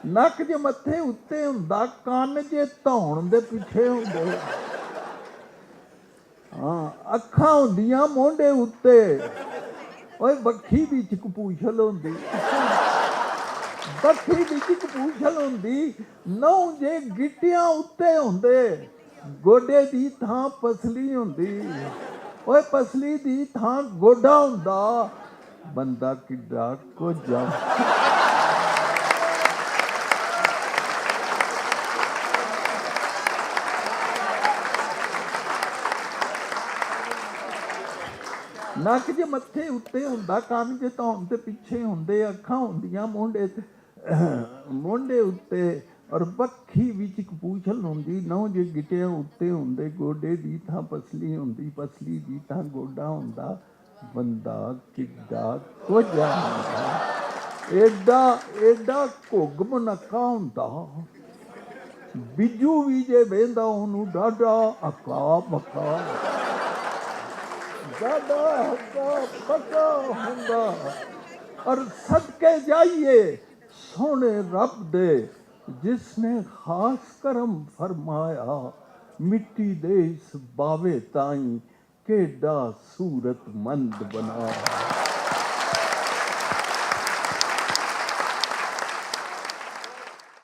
ਨੱਕ ਜੇ ਮੱਥੇ ਉੱਤੇ ਹੁੰਦਾ, ਕੰਨ ਜੇ ਧੌਣ ਦੇ ਪਿੱਛੇ ਹੁੰਦੇ। ਹਾਂ, ਅੱਖਾਂ ਹੁੰਦੀਆਂ ਮੋਢੇ ਉੱਤੇ। ਓਏ ਬੱਖੀ ਵਿੱਚ ਕਪੂਸ਼ਲ ਹੁੰਦੀ, ਬੱਖੀ ਵਿੱਚ ਕਪੂਸ਼ਲ ਹੁੰਦੀ। ਨਹੁੰ ਜੇ ਗਿੱਟਿਆਂ ਉੱਤੇ ਹੁੰਦੇ, ਗੋਡੇ ਦੀ ਥਾਂ ਪਸਲੀ ਹੁੰਦੀ। ਓਏ ਪਸਲੀ ਦੀ ਥਾਂ ਗੋਡਾ ਹੁੰਦਾ। ਬੰਦਾ ਕਿੱਡਾ ਕੁਝ ਆ। ਨੱਕ ਜੇ ਮੱਥੇ ਉੱਤੇ ਹੁੰਦਾ, ਕੰਨ ਜੇ ਧੌਣ ਦੇ ਪਿੱਛੇ ਹੁੰਦੇ, ਅੱਖਾਂ ਹੁੰਦੀਆਂ ਮੋਢੇ ਉੱਤੇ, ਔਰ ਬੱਖੀ ਵਿੱਚ ਕਪੂਸ਼ਲ ਹੁੰਦੀ। ਨਹੁੰ ਜੇ ਗਿੱਟਿਆਂ ਉੱਤੇ ਹੁੰਦੇ, ਗੋਡੇ ਦੀ ਥਾਂ ਪਸਲੀ ਹੁੰਦੀ, ਪਸਲੀ ਦੀ ਥਾਂ ਗੋਡਾ ਹੁੰਦਾ। ਬੰਦਾ ਕਿੱਡਾ ਕੁਝ ਹੁੰਦਾ। ਏਡਾ ਘੁੱਗ ਮਨੱਕਾ ਹੁੰਦਾ। ਬਿੱਜੂ ਵੀ ਜੇ ਵਹਿੰਦਾ ਉਹਨੂੰ ਡਾਢਾ ਹੱਕਾ ਮੱਕਾ, ਡਾਢਾ ਹੱਕਾ ਪੱਕਾ ਹੁੰਦਾ। ਔਰ ਸਦਕੇ ਜਾਈਏ ਸੋਹਣੇ ਰੱਬ ਦੇ, ਜਿਸਨੇ ਖਾਸ ਕਰਮ ਫਰਮਾਇਆ। ਮਿੱਟੀ ਦੇ ਇਸ ਬਾਵੇ ਤਾਈਂ ਕਿਹੜਾ ਸੂਰਤਮੰਦ ਬਣਾਇਆ।